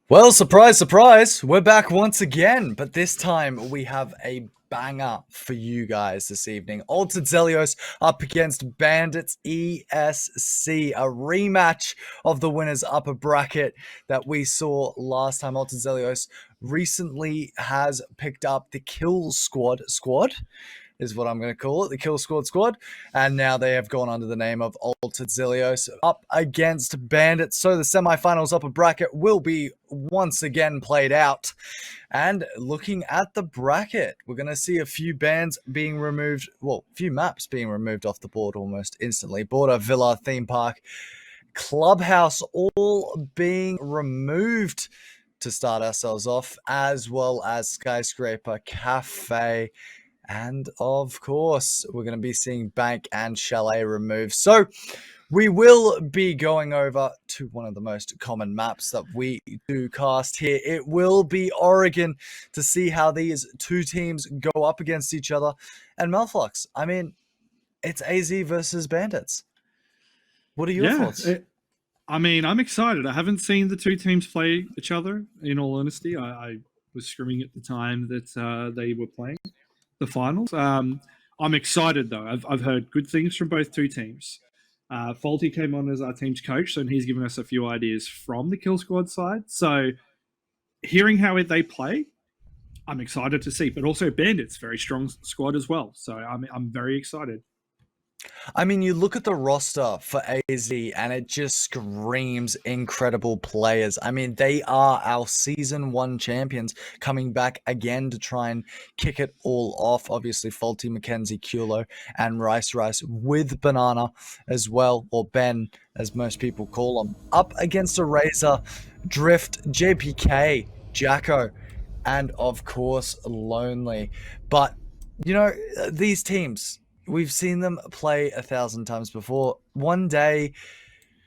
Well, surprise, surprise, we're back once again, but this time we have a banger for you guys this evening. Altered Zelios up against Bandits ESC, a rematch of the winners upper bracket that we saw last time. Altered Zelios recently has picked up the Kill Squad is what I'm going to call it, the Kill Squad, and now they have gone under the name of Altered Zelios up against Bandits. So the semifinals upper bracket will be once again played out. And looking at the bracket, we're going to see a few bands being removed, well, a few maps being removed off the board almost instantly. Border, Villa, Theme Park, Clubhouse all being removed to start ourselves off, as well as Skyscraper, Cafe, and of course, we're going to be seeing Bank and Chalet removed. So we will be going over to one of the most common maps that we do cast here. It will be Oregon, to see how these two teams go up against each other. And Melflux, I mean, it's AZ versus Bandits. What are your thoughts? I'm excited. I haven't seen the two teams play each other, in all honesty. I was screaming at the time that they were playing the finals. I'm excited, though. I've heard good things from both two teams. Faulty came on as our team's coach, and he's given us a few ideas from the Kill Squad side. So hearing how they play, I'm excited to see. But also Bandits, very strong squad as well. So I'm very excited. I mean, you look at the roster for AZ and it just screams incredible players. I mean, they are our Season 1 champions coming back again to try and kick it all off. Obviously, Faulty, Mackenzie, Culo, and Rice with Banana as well, or Ben, as most people call him. Up against Eraser, Drift, JPK, Jacko, and of course, Lonely. But, you know, these teams, we've seen them play 1,000 times before. One day,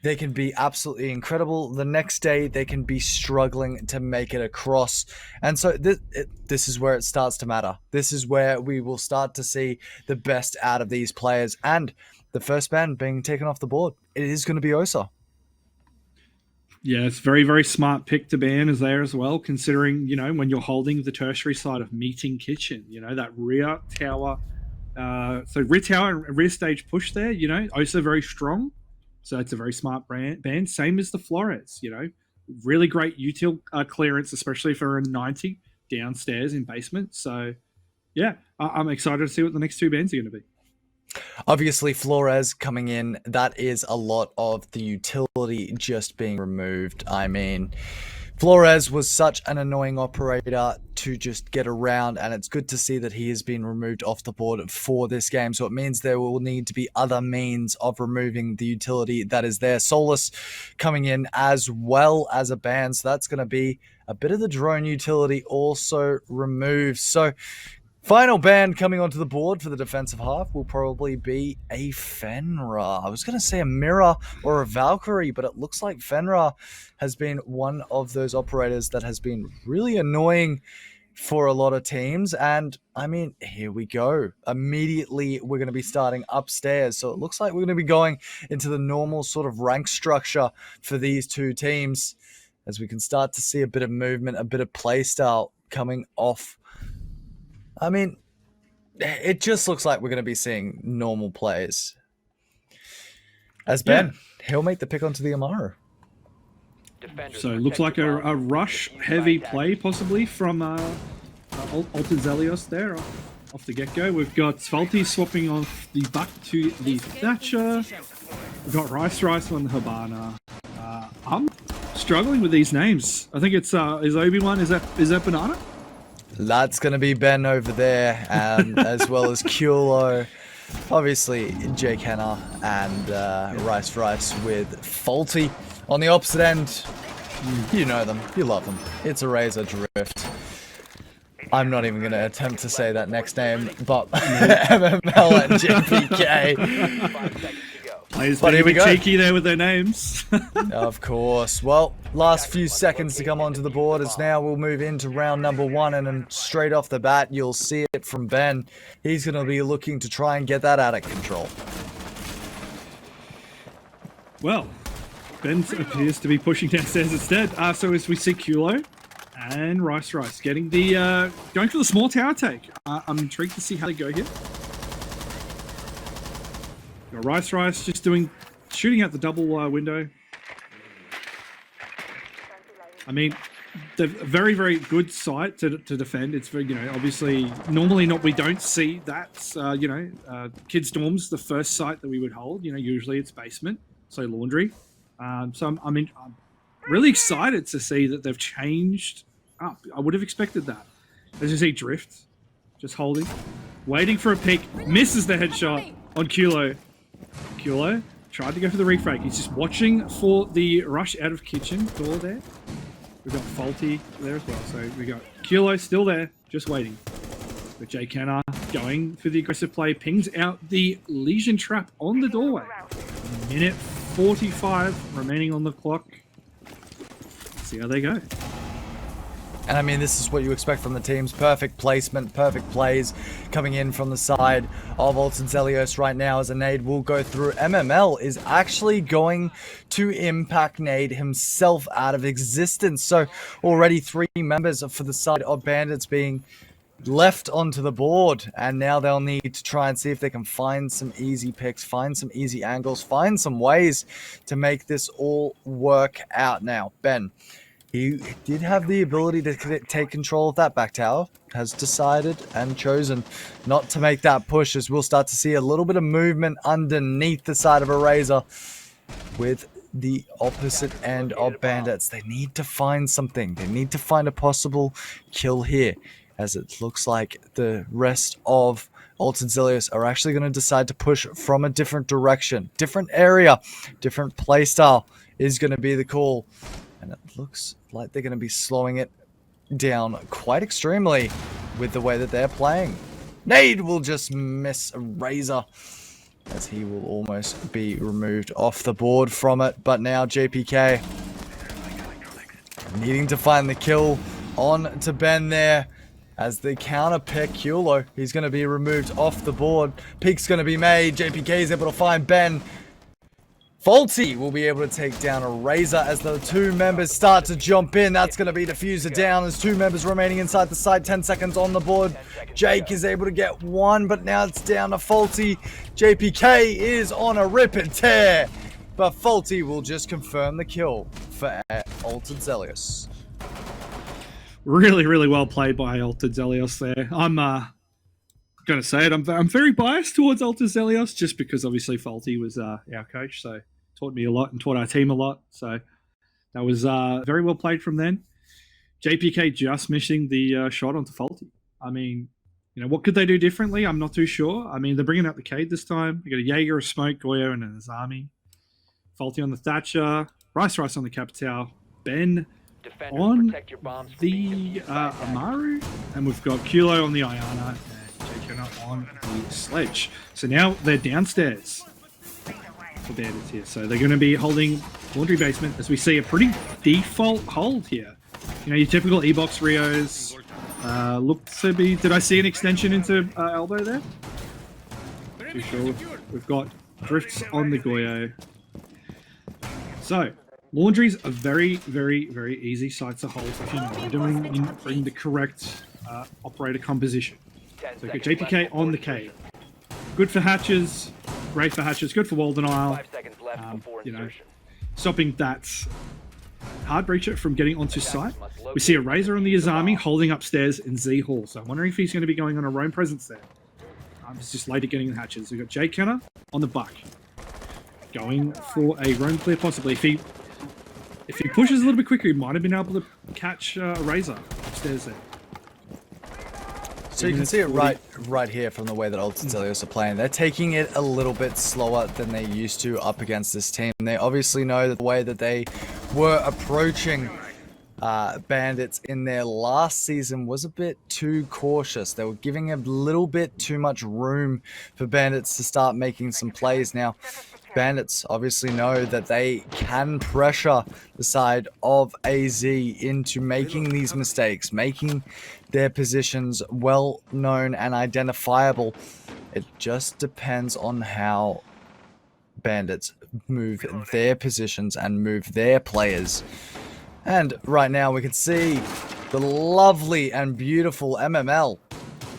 they can be absolutely incredible. The next day, they can be struggling to make it across. And so this is where it starts to matter. This is where we will start to see the best out of these players. And the first band being taken off the board, it is going to be OSA. Yeah, it's very, very smart pick to ban is there as well, considering, when you're holding the tertiary side of Meeting Kitchen, that rear tower. So rear tower and rear stage push there, also very strong. So it's a very smart band. Same as the Flores, really great util clearance, especially for a 90 downstairs in basement. So yeah, I'm excited to see what the next two bands are going to be. Obviously, Flores coming in, that is a lot of the utility just being removed. I mean, Flores was such an annoying operator to just get around, and it's good to see that he has been removed off the board for this game. So it means there will need to be other means of removing the utility that is there. Solus coming in as well as a ban, so that's going to be a bit of the drone utility also removed. So final ban coming onto the board for the defensive half will probably be a Fenra. I was going to say a Mirror or a Valkyrie, but it looks like Fenra has been one of those operators that has been really annoying for a lot of teams. And I mean, here we go. Immediately, we're going to be starting upstairs. So it looks like we're going to be going into the normal sort of rank structure for these two teams, as we can start to see a bit of movement, a bit of play style coming off. I mean, it just looks like we're going to be seeing normal plays. As Ben, he'll make the pick onto the Amaru. So it looks like a rush-heavy play, possibly, from Altered Zelios there off the get-go. We've got Faulty swapping off the Buck to the Thatcher. We've got Rice on the Habana. I'm struggling with these names. I think it's is Obi-Wan, is that Banana? That's going to be Ben over there, as well as Culo. Obviously, Jake Henner and Rice with Faulty. On the opposite end, you know them, you love them. It's Eraser Drift. I'm not even going to attempt to say that next name, but MML and JPK. But here we go. Cheeky there with their names. Of course. Well, last few seconds to come onto the board as now we'll move into round number 1, and then straight off the bat you'll see it from Ben. He's going to be looking to try and get that out of control. Well, Ben appears to be pushing downstairs instead. So as we see Kulo and Rice getting the going for the small tower take. I'm intrigued to see how they go here. Got Rice just shooting out the double window. I mean, they're a very, very good site to defend. It's very, obviously, normally we don't see that. Kids' dorms, the first site that we would hold. Usually it's basement, so laundry. So I'm really excited to see that they've changed up. I would have expected that. As you see, Drift, just holding, waiting for a pick, misses the headshot on Kulo. Kulo tried to go for the refrag. He's just watching for the rush out of kitchen door there. We've got Faulty there as well. So we got Kulo still there, just waiting. But Jay Kenner going for the aggressive play, pings out the Legion trap on the doorway. Minute 45 remaining on the clock. Let's see how they go. And I mean, this is what you expect from the teams. Perfect placement, perfect plays coming in from the side of Alton Zelios right now as a nade will go through. MML is actually going to impact nade himself out of existence. So already 3 members for the side of Bandits being left onto the board. And now they'll need to try and see if they can find some easy picks, find some easy angles, find some ways to make this all work out. Now, Ben, he did have the ability to take control of that back tower, has decided and chosen not to make that push, as we'll start to see a little bit of movement underneath the side of Organiser with the opposite end of Bandits. They need to find something. They need to find a possible kill here, as it looks like the rest of Alton Zelios are actually going to decide to push from a different direction. Different area, different playstyle is going to be the call. And it looks like they're going to be slowing it down quite extremely with the way that they're playing. Nade will just miss Organiser, as he will almost be removed off the board from it. But now JPK needing to find the kill on to Ben there. As the counter pick, Kulo, he's going to be removed off the board. Peek's going to be made. JPK is able to find Ben. Faulty will be able to take down Organiser as the 2 members start to jump in. That's going to be diffuser down. There's 2 members remaining inside the site. 10 seconds on the board. Jake is able to get 1, but now it's down to Faulty. JPK is on a rip and tear, but Faulty will just confirm the kill for Alton Zelios. Really, really well played by Alton Zelios there. I'm going to say it. I'm very biased towards Alton Zelios just because obviously Faulty was our coach, so taught me a lot and taught our team a lot. So that was very well played from then. JPK just missing the shot onto Faulty. I mean, what could they do differently? I'm not too sure. I mean, they're bringing out the Cade this time. You got a Jaeger, a Smoke, Goyo, and an Azami. Faulty on the Thatcher. Rice on the Capitao. Ben on the Amaru. And we've got Kulo on the Ayana. On the Sledge. So now they're downstairs for Bandits here. So they're going to be holding Laundry Basement, as we see a pretty default hold here. Your typical E-Box Rios. Look to be... Did I see an extension into Elbow there? Too sure. We've got Drifts on the Goyo. So, Laundry's a very, very, very easy site to hold if you're doing the correct operator composition. So we've got JPK on the Cave. Good for hatches, great for hatches, good for wall denial. Stopping that hard breacher from getting onto site. We see Organiser on the Azami holding upstairs in Z Hall. So I'm wondering if he's going to be going on a roam presence there. It's just later getting the hatches. We've got Jay Kenner on the buck. Going for a roam clear possibly. If he pushes a little bit quicker, he might have been able to catch Organiser upstairs there. So you can see it right here from the way that Alton Zelios are playing. They're taking it a little bit slower than they used to up against this team. They obviously know that the way that they were approaching Bandits in their last season was a bit too cautious. They were giving a little bit too much room for Bandits to start making some plays. Now, Bandits obviously know that they can pressure the side of AZ into making these mistakes, making their positions well known and identifiable. It just depends on how Bandits move their positions and move their players. And right now we can see the lovely and beautiful MML.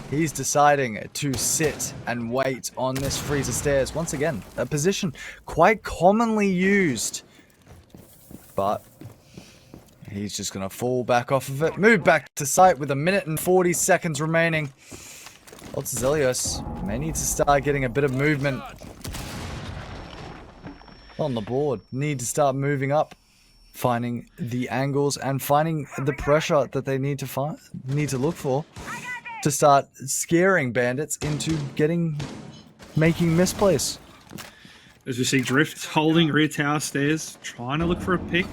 He's deciding to sit and wait on this freezer stairs. Once again, a position quite commonly used. But he's just going to fall back off of it. Move back to site with 1 minute and 40 seconds remaining. Zelios may need to start getting a bit of movement on the board. Need to start moving up, finding the angles and finding the pressure that they need to look for to start scaring Bandits into making misplays. As we see Drift holding rear tower stairs, trying to look for a pick,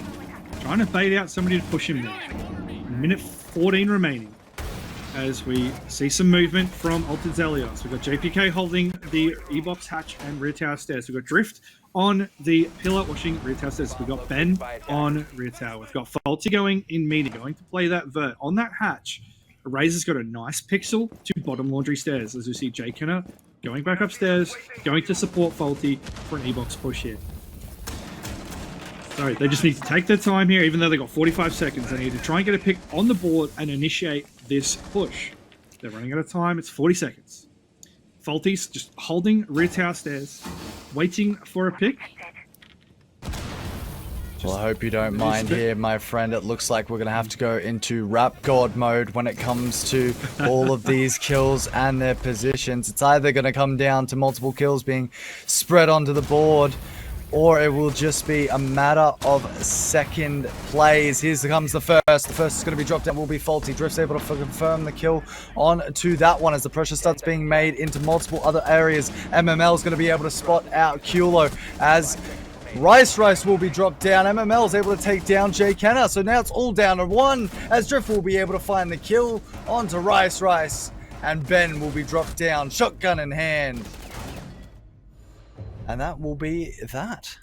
trying to bait out somebody to push him there. 1 minute 14 remaining. As we see some movement from Altered Zelios. We've got JPK holding the E-box hatch and rear tower stairs. We've got Drift on the pillar watching rear tower stairs. We've got Ben on rear tower. We've got Faulty going in media, going to play that vert on that hatch. Razor's got a nice pixel to bottom laundry stairs. As we see Jay Kenner going back upstairs, going to support Faulty for an E-box push here. Sorry, they just need to take their time here, even though they got 45 seconds. They need to try and get a pick on the board and initiate this push. They're running out of time. It's 40 seconds. Faulty's just holding rear tower stairs, waiting for a pick. Well, I hope you don't mind here, my friend. It looks like we're going to have to go into Rap God mode when it comes to all of these kills and their positions. It's either going to come down to multiple kills being spread onto the board, or it will just be a matter of second plays. Here comes the first. The first is going to be dropped down, will be Faulty. Drift's able to confirm the kill on to that one as the pressure starts being made into multiple other areas. MML is going to be able to spot out Kulo as Rice will be dropped down. MML is able to take down Jay Kenner. So now it's all down to one as Drift will be able to find the kill onto Rice. And Ben will be dropped down, shotgun in hand. And that will be that.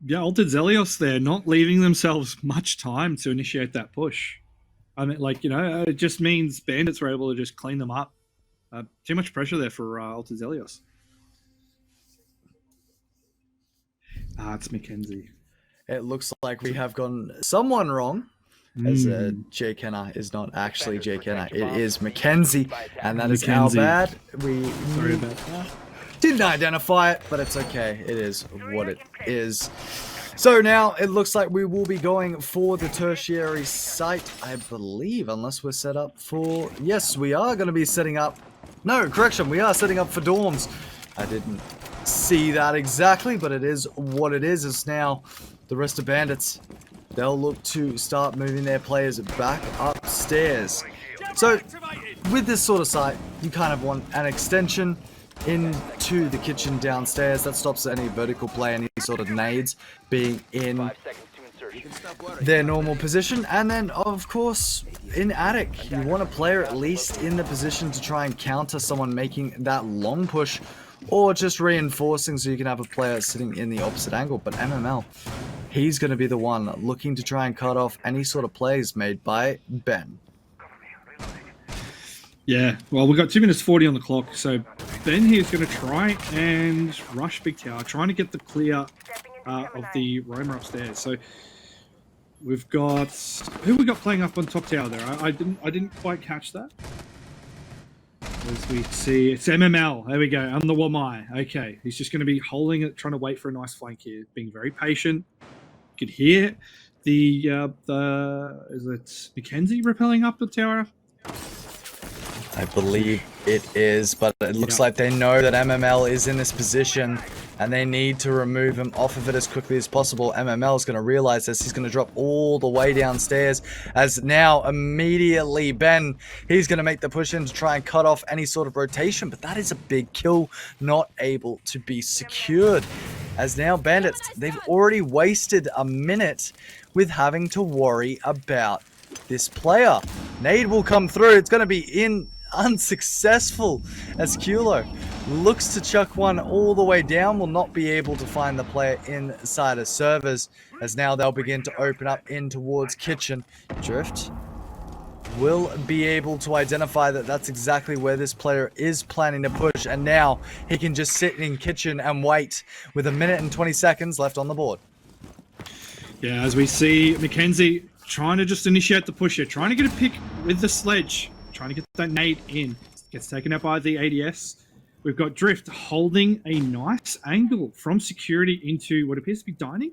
Yeah, Altered Zelios there, not leaving themselves much time to initiate that push. I mean, like, you know, it just means Bandits were able to just clean them up. Too much pressure there for Altered Zelios. It's Mackenzie. It looks like we have gotten someone wrong. As Jay Kenner is not actually Jay Kenner. It is Mackenzie. And that is our bad. Sorry about that. Didn't identify it, but it's okay. It is what it is. So now it looks like we will be going for the tertiary site, I believe, unless we're set up for... Yes, we are going to be setting up... No, correction, we are setting up for dorms. I didn't see that exactly, but it is what it is. It's now the rest of Bandits. They'll look to start moving their players back upstairs. So with this sort of site, you kind of want an extension into the kitchen downstairs. That stops any vertical play, any sort of nades being in their normal position. And then, of course, in attic, you want a player at least in the position to try and counter someone making that long push, or just reinforcing so you can have a player sitting in the opposite angle. But MML, he's going to be the one looking to try and cut off any sort of plays made by Ben. Yeah, well, we've got 2 minutes 40 on the clock, so Ben here is going to try and rush Big Tower, trying to get the clear of the roamer upstairs. So we've got... Who we got playing up on top tower there? I didn't quite catch that. As we see, it's MML. There we go, on the Wamai. Okay, he's just going to be holding it, trying to wait for a nice flank here, being very patient. You could hear the is it Mackenzie rappelling up the tower? I believe it is, but it looks like they know that MML is in this position and they need to remove him off of it as quickly as possible. MML is going to realize this. He's going to drop all the way downstairs as now immediately Ben, he's going to make the push in to try and cut off any sort of rotation, but that is a big kill, not able to be secured. As now Bandits, they've already wasted a minute with having to worry about this player. Nade will come through. It's going to be in unsuccessful as Kulo looks to chuck one all the way down, will not be able to find the player inside of servers, as now they'll begin to open up in towards kitchen. Drift will be able to identify that that's exactly where this player is planning to push, and now he can just sit in kitchen and wait with 1 minute and 20 seconds left on the board. Yeah, as we see Mackenzie trying to just initiate the push here, trying to get a pick with the sledge, trying to get that nade in. Gets taken out by the ADS. We've got Drift holding a nice angle from security into what appears to be dining.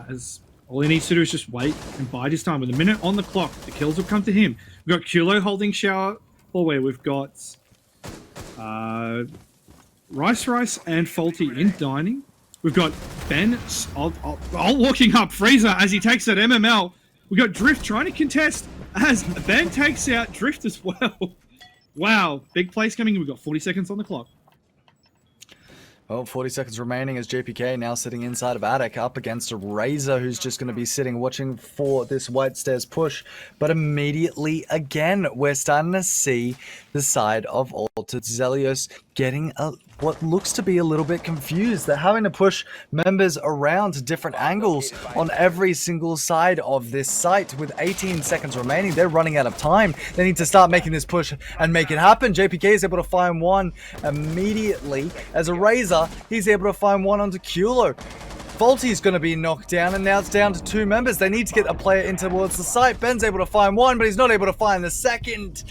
As all he needs to do is just wait and bide his time. With 1 minute on the clock, the kills will come to him. We've got Kulo holding shower hallway. We've got Rice and Faulty in dining. We've got Ben walking up Freezer as he takes that MML. We've got Drift trying to contest as Ben takes out Drift as well. Wow, big plays coming in. We've got 40 seconds on the clock. Well, 40 seconds remaining as JPK now sitting inside of Attic up against a Razor who's just going to be sitting watching for this White Stairs push. But immediately, again, we're starting to see the side of Altered Zelios getting what looks to be a little bit confused. They're having to push members around to different angles on every single side of this site. With 18 seconds remaining, they're running out of time. They need to start making this push and make it happen. JPK is able to find one immediately. As a Razor, he's able to find one onto Kulo. Faulty's going to be knocked down, and now it's down to 2 members. They need to get a player in towards the site. Ben's able to find one, but he's not able to find the second.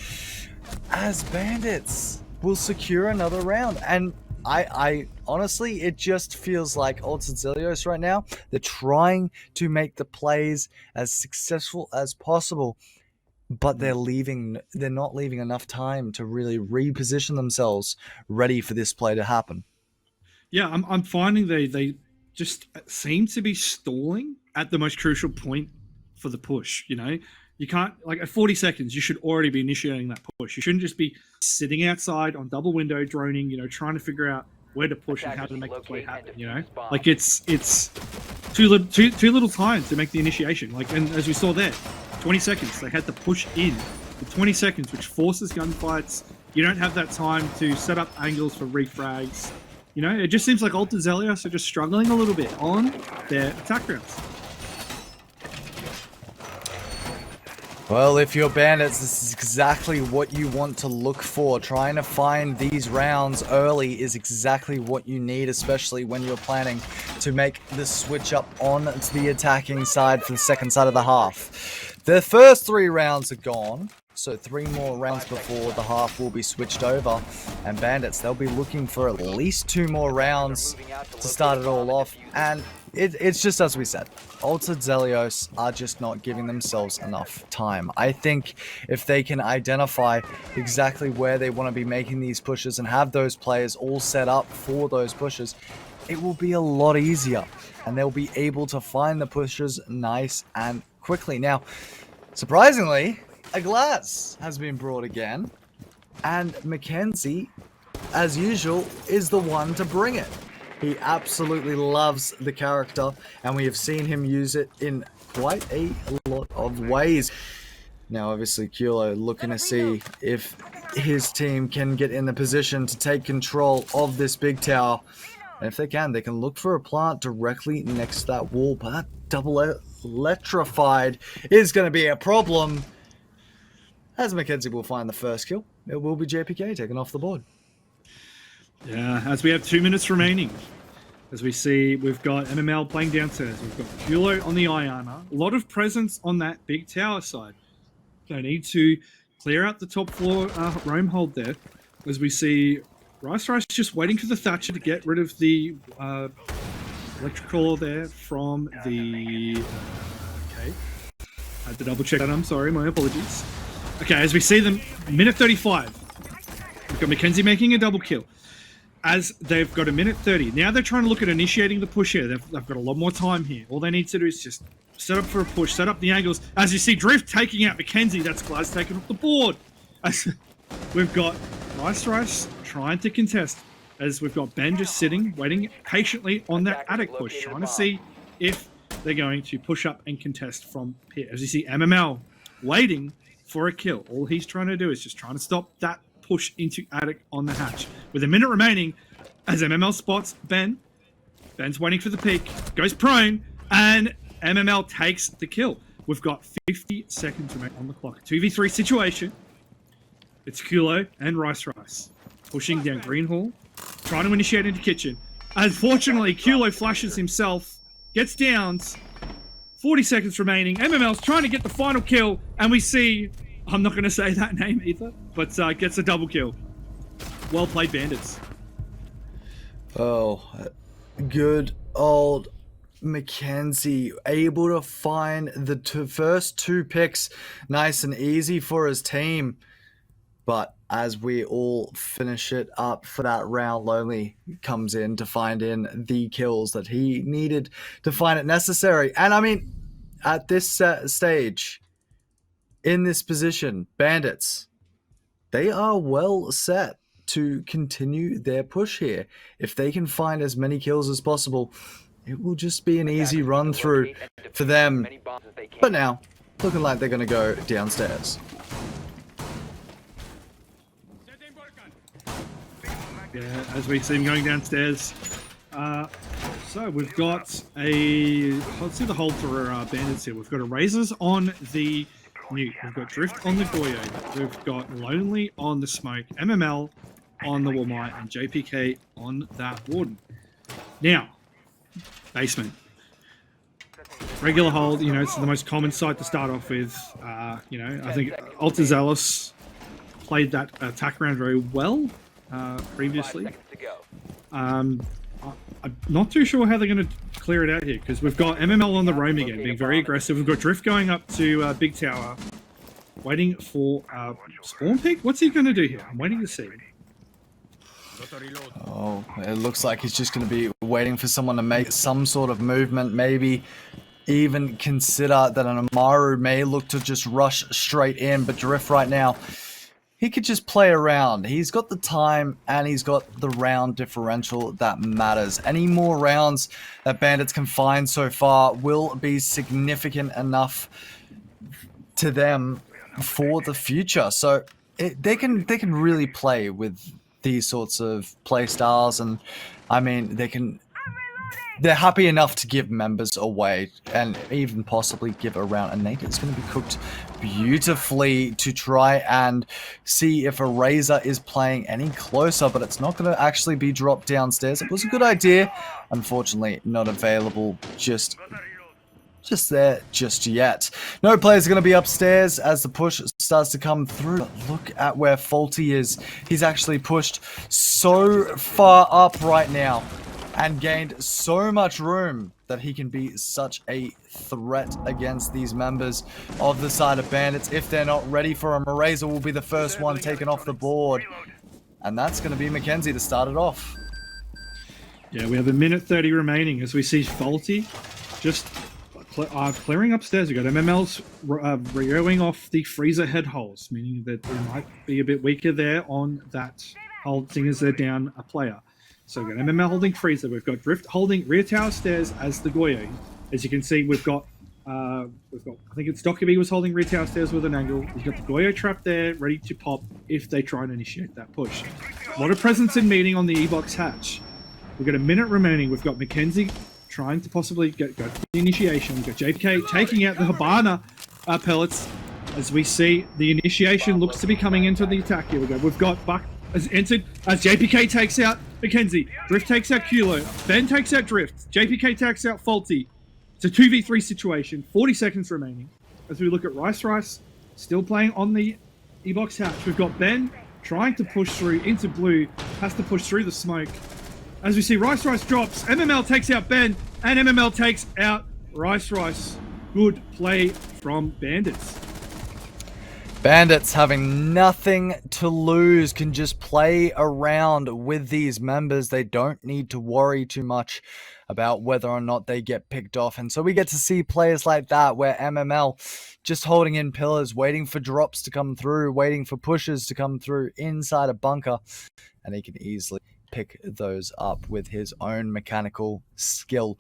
As Bandits will secure another round. And I honestly, it just feels like Altered Zelios right now, they're trying to make the plays as successful as possible, but they're not leaving enough time to really reposition themselves ready for this play to happen. Yeah, I'm finding they just seem to be stalling at the most crucial point for the push, you know? You can't, like, at 40 seconds, you should already be initiating that push. You shouldn't just be sitting outside on double window, droning, you know, trying to figure out where to push and how to make the play happen, you know? Like, it's too little time to make the initiation. Like, and as we saw there, 20 seconds, they had to push in with 20 seconds, which forces gunfights. You don't have that time to set up angles for refrags. You know, it just seems like Altered Zelios are just struggling a little bit on their attack rounds. Well, if you're Bandits, this is exactly what you want to look for. Trying to find these rounds early is exactly what you need, especially when you're planning to make the switch up on to the attacking side for the second side of the half. The first 3 rounds are gone, so 3 more rounds before the half will be switched over. And Bandits, they'll be looking for at least 2 more rounds to start it all off. And it's just as we said, Altered Zelios are just not giving themselves enough time. I think if they can identify exactly where they want to be making these pushes and have those players all set up for those pushes, it will be a lot easier. And they'll be able to find the pushes nice and quickly. Now, surprisingly, a glass has been brought again. And Mackenzie, as usual, is the one to bring it. He absolutely loves the character, and we have seen him use it in quite a lot of ways. Now, obviously, Kulo looking to see if his team can get in the position to take control of this big tower. And if they can look for a plant directly next to that wall, but that double electrified is going to be a problem. As Mackenzie will find the first kill, it will be JPK taken off the board. Yeah, as we have 2 minutes remaining. As we see, we've got MML playing downstairs. We've got Kulo on the Iana. A lot of presence on that big tower side. They need to clear out the top floor roam hold there. As we see Rice just waiting for the Thatcher to get rid of the electrical there from the... okay. I had to double check that. I'm sorry, my apologies. Okay, as we see them, minute 35. We've got Mackenzie making a double kill. As they've got a minute 30. Now they're trying to look at initiating the push here. They've got a lot more time here. All they need to do is just set up for a push, set up the angles. As you see, Drift taking out Mackenzie. That's Glaz taken off the board. As we've got Rice trying to contest. As we've got Ben just sitting, waiting patiently on that attic push, trying to see if they're going to push up and contest from here. As you see, MML waiting for a kill. All he's trying to do is just trying to stop that push into attic on the hatch. With a minute remaining, as MML spots Ben's waiting for the peek, goes prone, and MML takes the kill. We've got 50 seconds remaining on the clock. 2v3 situation. It's Kulo and Rice pushing down Greenhall, trying to initiate into kitchen. Unfortunately, Kulo flashes himself, gets downs. 40 seconds remaining. MML's trying to get the final kill, and we see, I'm not going to say that name either, but gets a double kill. Well played, Bandits. Oh, good old Mackenzie, able to find the first 2 picks nice and easy for his team. But as we all finish it up for that round, Lonely comes in to find in the kills that he needed to find it necessary. And I mean, at this stage, in this position, Bandits, they are well set to continue their push here. If they can find as many kills as possible, it will just be an easy run through for them. But now, looking like they're going to go downstairs. Yeah, as we see him going downstairs. So we've got a... Let's see the hold for Bandits here. We've got Erasers on the Mute. We've got Drift on the Goyo. We've got Lonely on the Smoke. MML on the Walmart. And JPK on that Warden. Now, Basement. Regular hold, you know, it's the most common site to start off with. You know, I think Zelios played that attack round very well previously. I'm not too sure how they're going to clear it out here, because we've got MML on the roam again, being very aggressive. We've got Drift going up to Big Tower, waiting for Spawn Pick. What's he going to do here? I'm waiting to see. Oh, it looks like he's just going to be waiting for someone to make some sort of movement, maybe even consider that an Amaru may look to just rush straight in, but Drift right now, he could just play around. He's got the time and he's got the round differential that matters. Any more rounds that Bandits can find so far will be significant enough to them for the future. So they can really play with these sorts of play styles, and I mean they're happy enough to give members away and even possibly give a round. And Nate is going to be cooked beautifully to try and see if Eraser is playing any closer, but it's not going to actually be dropped downstairs. It was a good idea. Unfortunately, not available just there just yet. No players are going to be upstairs as the push starts to come through. But look at where Faulty is. He's actually pushed so far up right now and gained so much room that he can be such a threat against these members of the side of Bandits. If they're not ready for him, Eraser will be the first one taken off the board. And that's going to be Mackenzie to start it off. Yeah, we have a minute 30 remaining as we see Faulty just clearing upstairs. We've got MML's reoing off the freezer head holes, meaning that they might be a bit weaker there on that hold, seeing as they're down a player. So we've got MML holding freezer. We've got Drift holding rear tower stairs as the Goyo. As you can see, we've got I think it's Dockerby was holding rear tower stairs with an angle. We've got the Goyo trap there, ready to pop if they try and initiate that push. A lot of presence in meeting on the E-box hatch. We've got a minute remaining. We've got Mackenzie trying to possibly go for the initiation. We've got JPK taking out the Habana pellets. As we see, the initiation looks to be coming into the attack. Here we go. We've got Buck has entered as JPK takes out Mackenzie. Drift takes out Kulo. Ben takes out Drift. JPK takes out Faulty. It's a 2v3 situation. 40 seconds remaining. As we look at Rice still playing on the E-box hatch. We've got Ben trying to push through into blue. Has to push through the smoke. As we see Rice drops. MML takes out Ben. And MML takes out Rice. Good play from Bandits. Bandits, having nothing to lose, can just play around with these members. They don't need to worry too much about whether or not they get picked off. And so we get to see players like that, where MML just holding in pillars, waiting for drops to come through, waiting for pushes to come through inside a bunker. And he can easily pick those up with his own mechanical skill.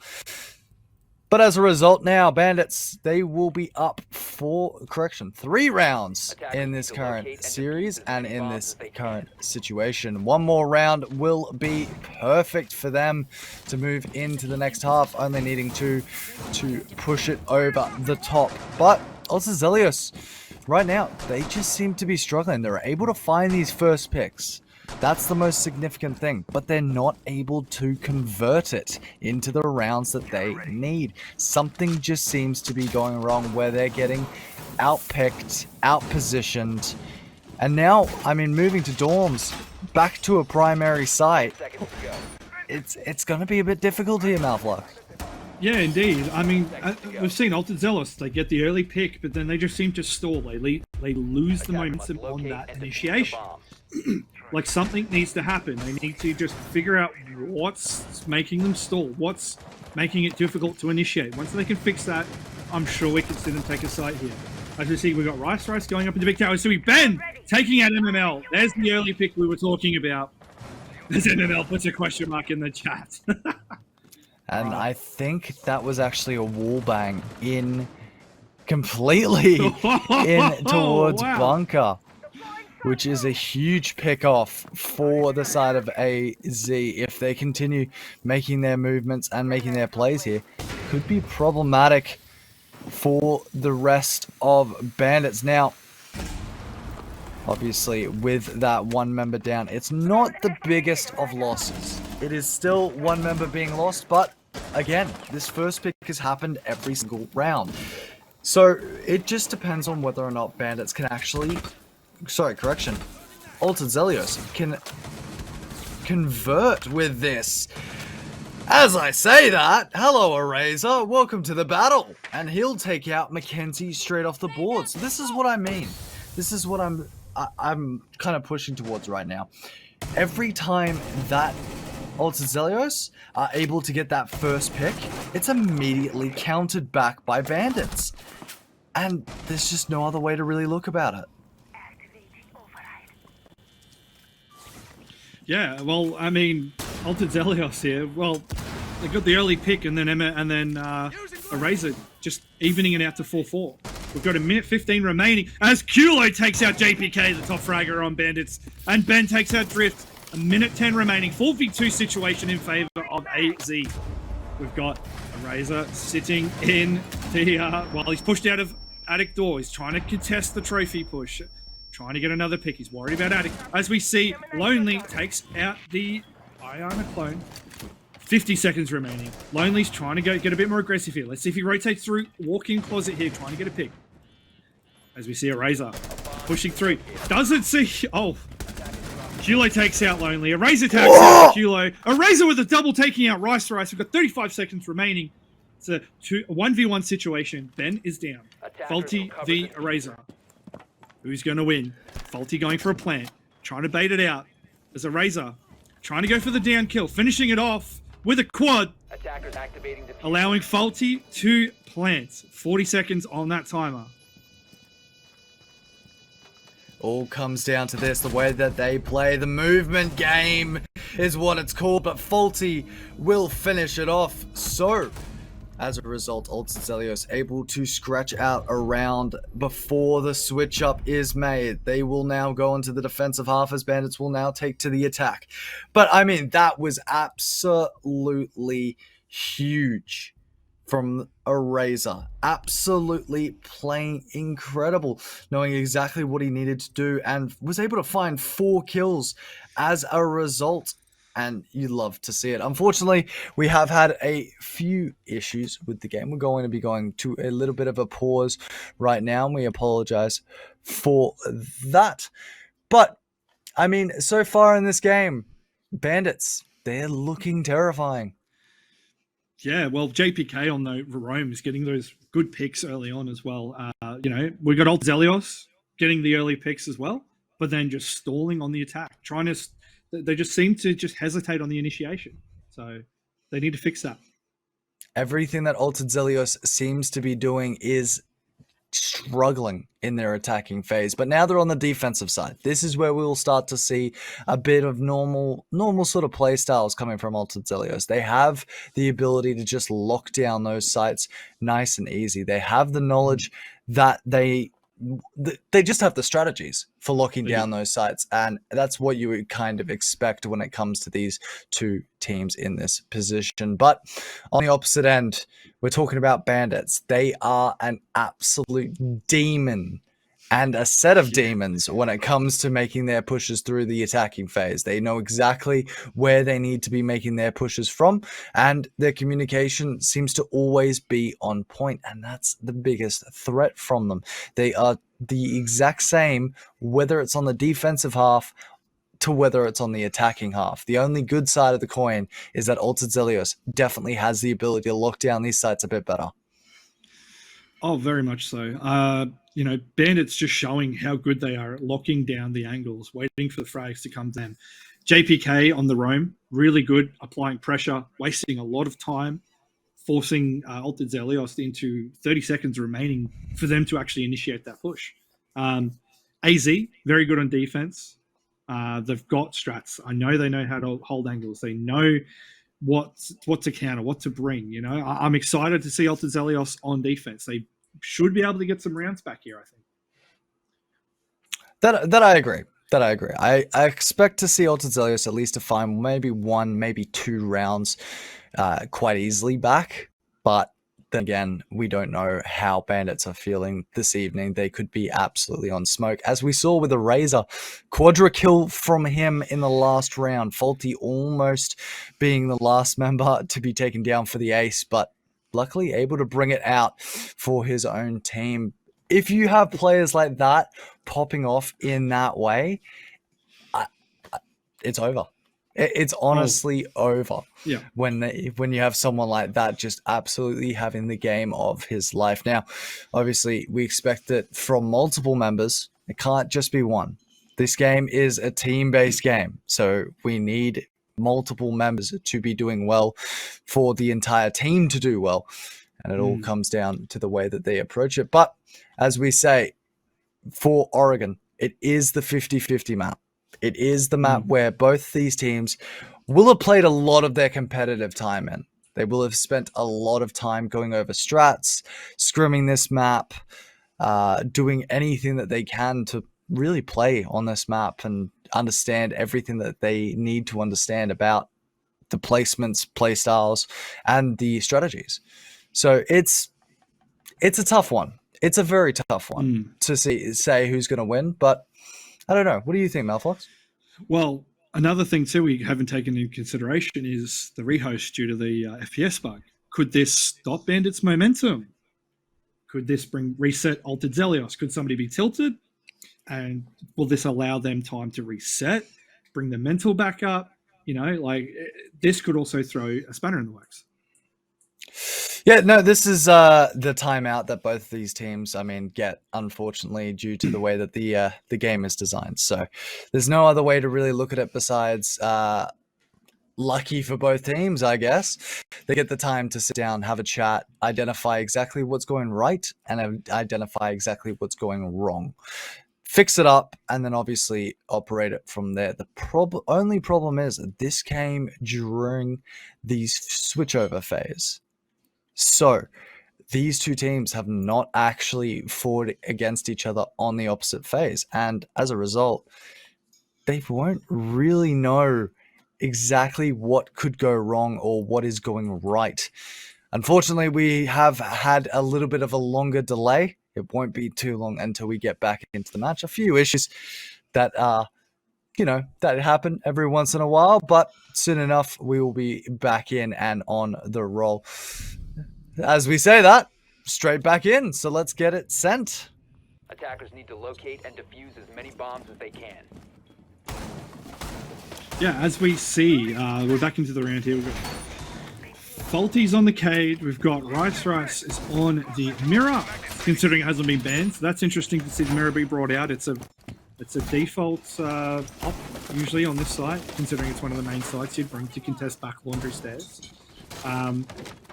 But as a result now, Bandits, they will be up 3 rounds in this current series and in this current situation. One more round will be perfect for them to move into the next half, only needing to push it over the top. But also Zelios, right now, they just seem to be struggling. They're able to find these first picks. That's the most significant thing, but they're not able to convert it into the rounds that they need. Something just seems to be going wrong where they're getting outpicked, outpositioned, and now, I mean, moving to dorms, back to a primary site, it's going to be a bit difficult here, Malflock. Yeah, indeed. I mean, we've seen Altered Zelios. They get the early pick, but then they just seem to stall. They lose the momentum on that initiation. Like, something needs to happen. They need to just figure out what's making them stall, what's making it difficult to initiate. Once they can fix that, I'm sure we can sit and take a site here. As you see, we've got Rice going up into Big Tower. So Ben taking out MML. There's the early pick we were talking about. There's MML puts a question mark in the chat. And I think that was actually a wall bang in completely in towards bunker, which is a huge pick off for the side of AZ. If they continue making their movements and making their plays here, could be problematic for the rest of Bandits. Now, obviously, with that one member down, it's not the biggest of losses. It is still one member being lost, but again, this first pick has happened every single round. So it just depends on whether or not Bandits can actually... Sorry, correction. Altered Zelios can convert with this. As I say that, hello Organiser, welcome to the battle. And he'll take out Mackenzie straight off the board. So this is what I mean. This is what I'm kind of pushing towards right now. Every time that Altered Zelios are able to get that first pick, it's immediately countered back by Bandits. And there's just no other way to really look about it. Yeah, well, I mean, Altered Zelios here. Well, they got the early pick, and then Organiser just evening it out to 4-4. We've got a minute 15 remaining as Kulo takes out JPK, the top fragger on Bandits, and Ben takes out Drift. A minute 10 remaining. 4v2 situation in favor of AZ. We've got Organiser sitting in the while he's pushed out of Attic door. He's trying to contest the trophy push. Trying to get another pick. He's worried about Attic. As we see, Lonely takes out the Iona clone. 50 seconds remaining. Lonely's trying to get a bit more aggressive here. Let's see if he rotates through. Walk-in closet here, trying to get a pick. As we see Organiser pushing through. Doesn't see... Oh. Kulo takes out Lonely. Organiser takes out Kulo. Organiser with a double taking out Rice. We've got 35 seconds remaining. It's a 1v1 situation. Ben is down. Faulty v Organiser. Who's going to win? Faulty going for a plant. Trying to bait it out. As Organiser trying to go for the down kill. Finishing it off with a quad. Allowing Faulty to plant. 40 seconds on that timer. All comes down to this, the way that they play. The movement game is what it's called, but Faulty will finish it off. So, as a result, Altered Zelios able to scratch out a round before the switch up is made. They will now go into the defensive half as Bandits will now take to the attack. But I mean, that was absolutely huge from Organiser. Absolutely playing incredible, knowing exactly what he needed to do and was able to find 4 kills as a result. And you love to see it. Unfortunately, we have had a few issues with the game. We're going to be going to a little bit of a pause right now, and we apologize for that. But, I mean, so far in this game, Bandits, they're looking terrifying. Yeah, well, JPK on the Rome is getting those good picks early on as well. You know, we got Alt Zelios getting the early picks as well, but then just stalling on the attack, trying to... They just seem to just hesitate on the initiation. So they need to fix that. Everything that Altered Zelios seems to be doing is struggling in their attacking phase, but now they're on the defensive side. This is where we will start to see a bit of normal sort of play styles coming from Altered Zelios. They have the ability to just lock down those sites nice and easy. They have the knowledge that they just have the strategies for locking down those sites, and that's what you would kind of expect when it comes to these two teams in this position. But on the opposite end, we're talking about Bandits. They are an absolute demon and a set of demons when it comes to making their pushes through the attacking phase. They know exactly where they need to be making their pushes from, and their communication seems to always be on point, and that's the biggest threat from them. They are the exact same, whether it's on the defensive half to whether it's on the attacking half. The only good side of the coin is that Altered Zelios definitely has the ability to lock down these sites a bit better. Oh, very much so. You know, Bandits just showing how good they are at locking down the angles, waiting for the frags to come down. JPK on the roam, really good, applying pressure, wasting a lot of time, forcing Altered Zelios into 30 seconds remaining for them to actually initiate that push. AZ, very good on defense. They've got strats. I know they know how to hold angles. They know what to counter, what to bring. You know, I'm excited to see Altered Zelios on defense. They should be able to get some rounds back here, I think. That I agree. I expect to see Altered Zelios at least to find maybe 1, maybe 2 rounds quite easily back. But then again, we don't know how Bandits are feeling this evening. They could be absolutely on smoke. As we saw with Organiser, quadra kill from him in the last round. Faulty almost being the last member to be taken down for the ace, but luckily able to bring it out for his own team. If you have players like that popping off in that way, it's over. It's honestly over. Yeah. When you have someone like that just absolutely having the game of his life. Now, obviously, we expect it from multiple members. It can't just be one. This game is a team-based game, so we need multiple members to be doing well for the entire team to do well. And it all comes down to the way that they approach it. But as we say, for Oregon, it is the 50-50 map. It is the map where both these teams will have played a lot of their competitive time in. They will have spent a lot of time going over strats, scrimming this map, doing anything that they can to really play on this map and understand everything that they need to understand about the placements, play styles, and the strategies. So it's a tough one. It's a very tough one to say who's going to win, but I don't know. What do you think, Malfox? Well, another thing too we haven't taken into consideration is the rehost due to the FPS bug. Could this stop Bandits' momentum? Could this reset Altered Zelios? Could somebody be tilted? And will this allow them time to reset, bring the mental back up? You know, like this could also throw a spanner in the works. Yeah, no, this is the timeout that both these teams, get, unfortunately, due to the way that the game is designed. So there's no other way to really look at it besides lucky for both teams, I guess. They get the time to sit down, have a chat, identify exactly what's going right, and identify exactly what's going wrong. Fix it up, and then obviously operate it from there. The only problem is that this came during the switchover phase. So these two teams have not actually fought against each other on the opposite phase. And as a result, they won't really know exactly what could go wrong or what is going right. Unfortunately, we have had a little bit of a longer delay. It won't be too long until we get back into the match. A few issues that that happen every once in a while, but soon enough, we will be back in and on the roll. As we say that, straight back in. So let's get it sent. Attackers need to locate and defuse as many bombs as they can. Yeah, as we see, we're back into the round here. We've got Faulty's on the Cade. We've got Rice is on the Mirror, considering it hasn't been banned. So that's interesting to see the Mirror be brought out. It's a default op usually on this site, considering it's one of the main sites you'd bring to contest back laundry stairs.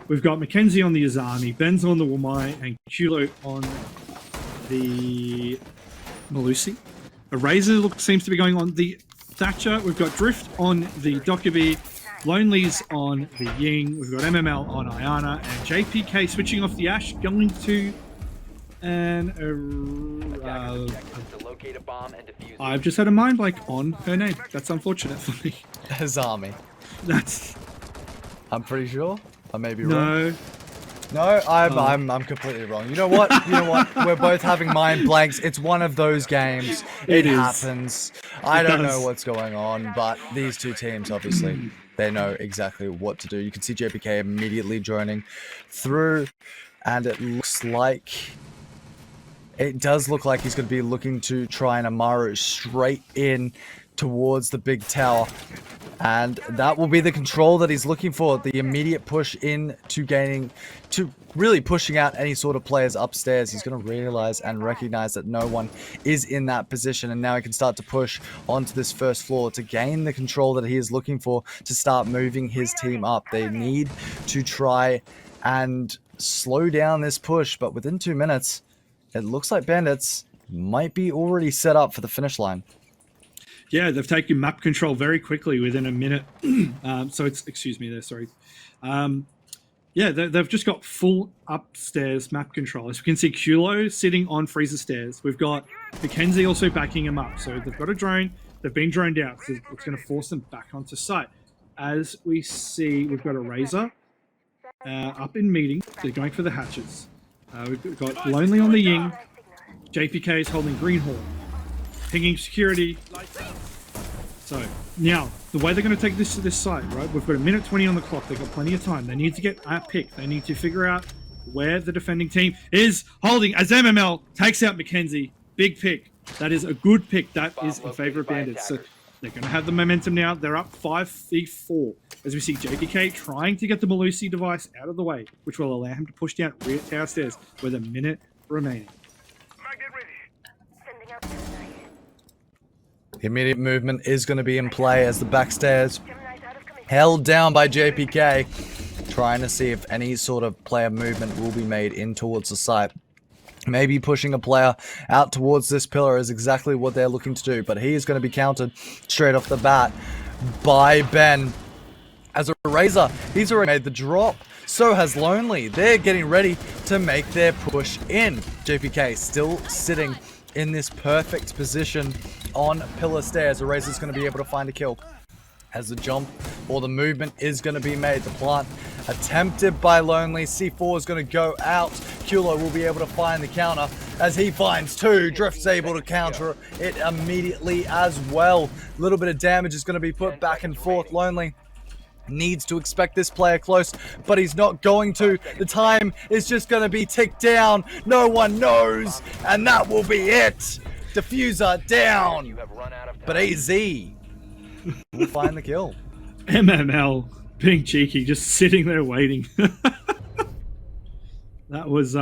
We've got Mackenzie on the Azami, Ben's on the Wamai, and Kulo on the Malusi. Eraser seems to be going on the Thatcher. We've got Drift on the Dokkaebi. Lonely's on the Ying. We've got MML on Ayana. And JPK switching off the Ash, going to an... To locate a bomb and defuse it. I've just had a mind blank on her name. That's unfortunate for me. Hazami. That's... I'm pretty sure. I may be wrong. No. No, I'm completely wrong. You know what? We're both having mind blanks. It's one of those games. It is. happens. I don't know does. what's going on, but these two teams, obviously, they know exactly what to do. You can see JPK immediately droning through, and it looks like... It does look like he's going to be looking to try and Amaru straight in towards the big tower. And that will be the control that he's looking for. The immediate push in to really pushing out any sort of players upstairs. He's going to realize and recognize that no one is in that position. And now he can start to push onto this first floor to gain the control that he is looking for to start moving his team up. They need to try and slow down this push. But within 2 minutes, it looks like Bandits might be already set up for the finish line. Yeah, they've taken map control very quickly within a minute. So it's, excuse me there, sorry. Yeah, they've just got full upstairs map control. As we can see, Kulo sitting on freezer stairs. We've got Mackenzie also backing him up. So they've got a drone. They've been droned out. So it's going to force them back onto site. As we see, we've got a Razor up in meeting. They're going for the hatches. We've got Lonely on the Ying. JPK is holding Greenhorn. Pinging security. So now the way they're going to take this to this site, right? We've got a minute 20 on the clock. They've got plenty of time. They need to get a pick. They need to figure out where the defending team is holding. As MML takes out Mackenzie, big pick. That is a good pick. That is in favor of Bandits. So they're going to have the momentum now. They're up 5v4. As we see JPK trying to get the Malusi device out of the way, which will allow him to push down rear tower stairs with a minute remaining. The immediate movement is going to be in play as the backstairs held down by JPK, trying to see if any sort of player movement will be made in towards the site. Maybe pushing a player out towards this pillar is exactly what they're looking to do, but he is going to be countered straight off the bat by Ben. As a Razor, he's already made the drop. So has Lonely. They're getting ready to make their push in. JPK still sitting in this perfect position on pillar stairs. Eraser's going to be able to find a kill. As the jump or the movement is going to be made. The plant attempted by Lonely. C4 is going to go out. Kulo will be able to find the counter as he finds two. Drift's able to counter it immediately as well. A little bit of damage is going to be put back and forth. Lonely needs to expect this player close, but he's not going to. The time is just going to be ticked down. No one knows, and that will be it. Diffuser down, but AZ will find the kill. MML being cheeky, just sitting there waiting. That was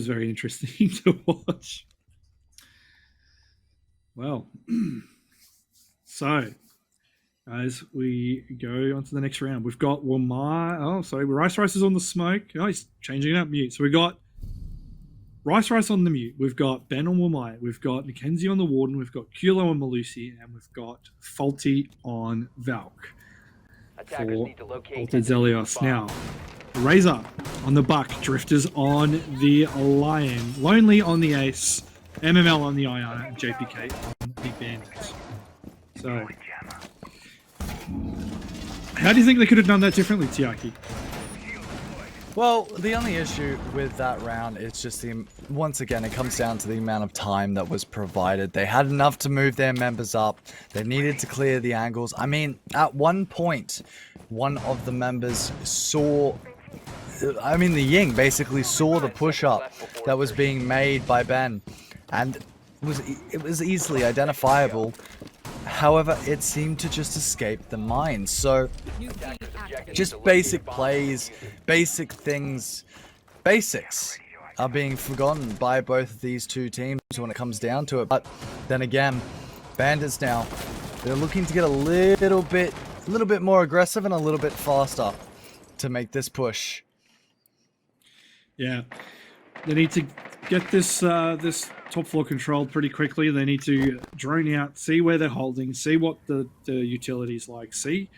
very interesting to watch. Well, so as we go on to the next round, we've got Rice is on the smoke. Oh, he's changing up mute. So we got Rice on the mute. We've got Ben on Wamai. We've got Mackenzie on the Warden. We've got Kulo on Malusi. And we've got Faulty on Valk. Attackers need to locate Altered Zelios. Now, Razor on the Buck. Drifters on the Lion. Lonely on the Ace. MML on the Ayana. And JPK on the Bandits. So, how do you think they could have done that differently, Tiaki? Well, the only issue with that round is just once again, it comes down to the amount of time that was provided. They had enough to move their members up. They needed to clear the angles. I mean, at one point, one of the members the Ying basically saw the push-up that was being made by Ben, and it was easily identifiable. However, it seemed to just escape the mind. So, just basic plays, basic things, basics are being forgotten by both of these two teams when it comes down to it. But then again, Bandits now, they're looking to get a little bit more aggressive and a little bit faster to make this push. Yeah, they need to get this this top floor controlled pretty quickly. They need to drone out, see where they're holding, see what the utilities like, see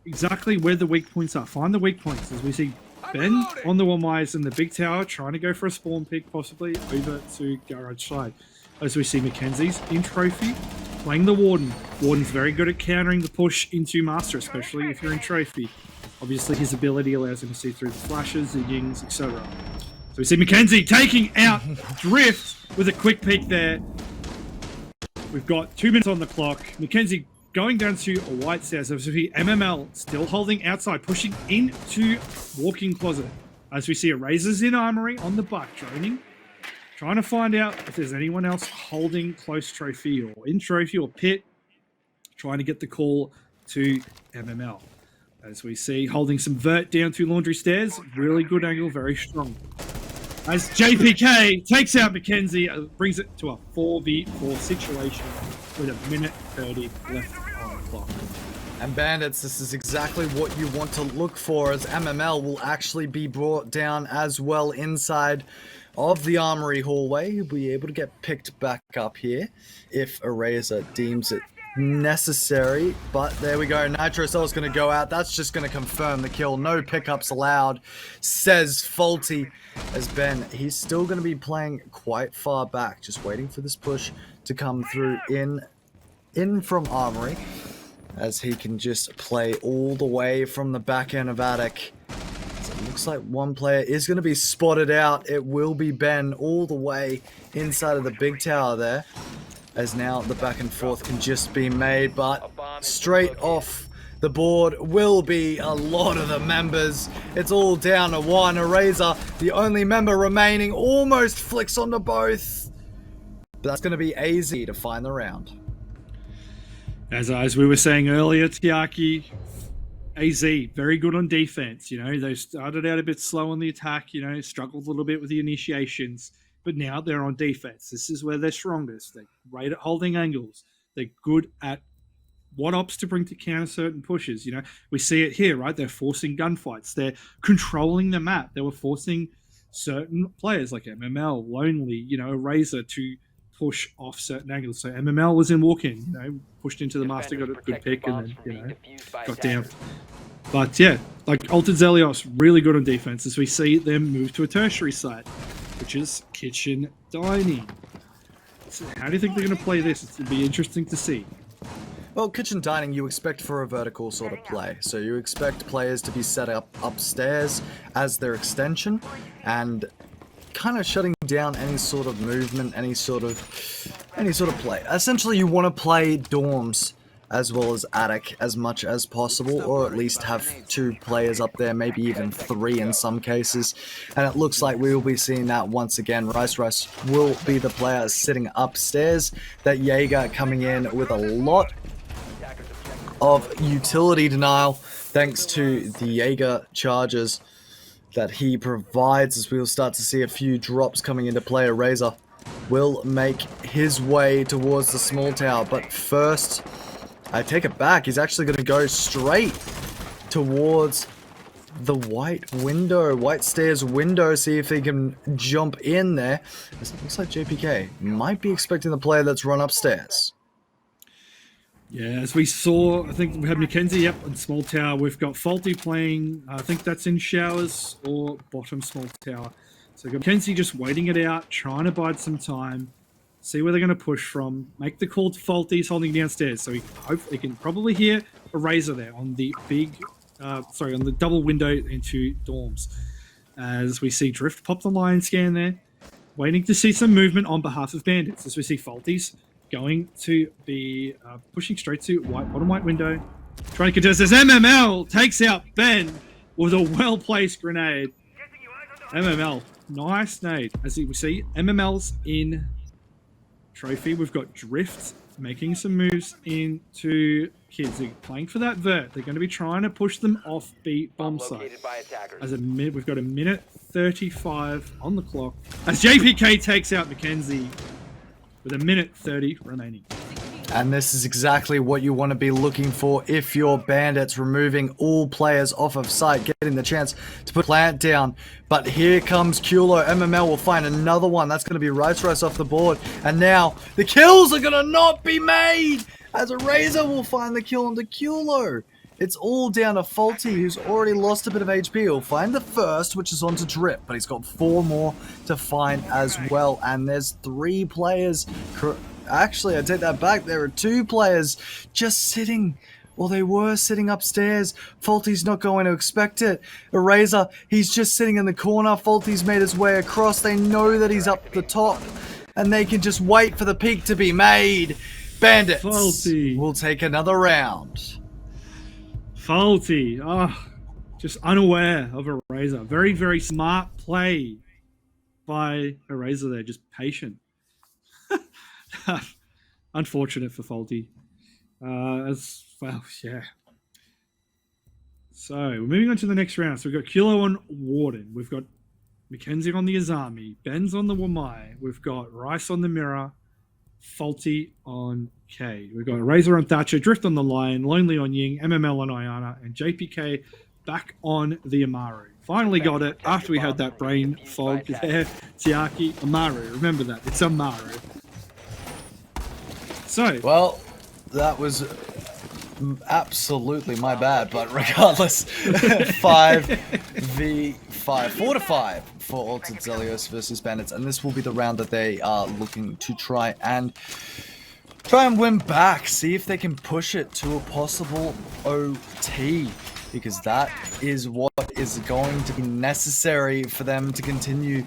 exactly where the weak points are. Find the weak points. As we see Ben on the Wamais in the big tower trying to go for a spawn pick, possibly over to garage side. As we see Mackenzie's in trophy playing the Warden. Warden's very good at countering the push into Master, especially if you're in trophy. Obviously, his ability allows him to see through the flashes, the yings, etc. So we see Mackenzie taking out Drift with a quick peek there. We've got 2 minutes on the clock. Mackenzie going down to a white stairs. As we see MML still holding outside, pushing into walk-in closet. As we see Eraser's in armory on the buck, droning. Trying to find out if there's anyone else holding close trophy or in trophy or pit. Trying to get the call to MML. As we see, holding some vert down through laundry stairs. Really good angle, very strong. As JPK takes out Mackenzie, brings it to a 4v4 situation with 1:30 left on the clock. And Bandits, this is exactly what you want to look for, as MML will actually be brought down as well inside of the armory hallway. He'll be able to get picked back up here if Eraser deems it necessary. But there we go. Nitro Cell's going to go out. That's just going to confirm the kill. No pickups allowed, says Faulty. As Ben, he's still going to be playing quite far back, just waiting for this push to come through in from armory, as he can just play all the way from the back end of attic. So it looks like one player is going to be spotted out. It will be Ben all the way inside of the big tower there, as now the back and forth can just be made, but straight off the board will be a lot of the members. It's all down to one. Eraser, the only member remaining, almost flicks onto both. But that's going to be AZ to find the round. As we were saying earlier, Tiaki, AZ, very good on defense. You know, they started out a bit slow on the attack, you know, struggled a little bit with the initiations, but now they're on defense. This is where they're strongest. They're great at holding angles. They're good at what ops to bring to counter certain pushes. You know, we see it here, right? They're forcing gunfights. They're controlling the map. They were forcing certain players like MML, Lonely, you know, Eraser to push off certain angles. So MML was in walk-in, you know, pushed into the master, got a good pick, and then, you know, got down. But yeah, like Altered Zelios, really good on defense, as we see them move to a tertiary site, which is kitchen dining. So how do you think they're going to play this? It'll be interesting to see. Well, kitchen dining you expect for a vertical sort of play. So you expect players to be set up upstairs as their extension, and kind of shutting down any sort of movement, any sort of play. Essentially, you want to play dorms as well as attic as much as possible, or at least have 2 players up there, maybe even 3 in some cases. And it looks like we will be seeing that once again. Rice will be the player sitting upstairs. That Jaeger coming in with a lot of utility denial, thanks to the Jaeger charges that he provides, as we'll start to see a few drops coming into play. Eraser will make his way towards the small tower, but first, I take it back, he's actually going to go straight towards the white stairs window, see if he can jump in there. It looks like JPK might be expecting the player that's run upstairs. Yeah, as we saw, I think we have Mackenzie up on small tower. We've got Faulty playing, I think that's in showers or bottom small tower. So we've got Mackenzie just waiting it out, trying to bide some time, see where they're going to push from, make the call to Faulty. He's holding downstairs, so he can probably hear Eraser there on the on the double window into dorms. As we see Drift pop the line scan there, waiting to see some movement on behalf of Bandits. As we see Faulty's going to be pushing straight to bottom white window, trying to contest as MML takes out Ben with a well-placed grenade. MML, nice nade. As you see, MML's in trophy. We've got Drift making some moves into kids. They're playing for that vert. They're going to be trying to push them off B bomb site. As we've got 1:35 on the clock. As JPK takes out Mackenzie with 1:30 remaining. And this is exactly what you want to be looking for if you're Bandits, removing all players off of site, getting the chance to put Plant down. But here comes Culo. MML will find another one. That's going to be Rice off the board. And now the kills are going to not be made as Organiser will find the kill on the Culo. It's all down to Faulty, who's already lost a bit of HP. He'll find the first, which is onto Drip, but he's got 4 more to find as well. And there's 3 players. Actually, I take that back. There are 2 players just sitting, or they were sitting upstairs. Faulty's not going to expect it. Organiser, he's just sitting in the corner. Faulty's made his way across. They know that he's up the top, and they can just wait for the peak to be made. Bandits will take another round. Faulty, just unaware of Organiser. Very, very smart play by Organiser there, just patient. Unfortunate for Faulty. As well, yeah. So we're moving on to the next round. So we've got Kilo on Warden. We've got Mackenzie on the Azami. Ben's on the Wamai. We've got Rice on the Mirror. Faulty on K. We've got Organiser on Thatcher. Drift on the Lion. Lonely on Ying. MML on Ayana. And JPK back on the Amaru. Finally got it after we had that brain fog there. Tiaki, Amaru. Remember that. It's Amaru. So, well, that was absolutely my bad, but regardless, 5v5, 4 to 5 for Altered Zelios versus Bandits, and this will be the round that they are looking to try and win back, see if they can push it to a possible OT, because that is what is going to be necessary for them to continue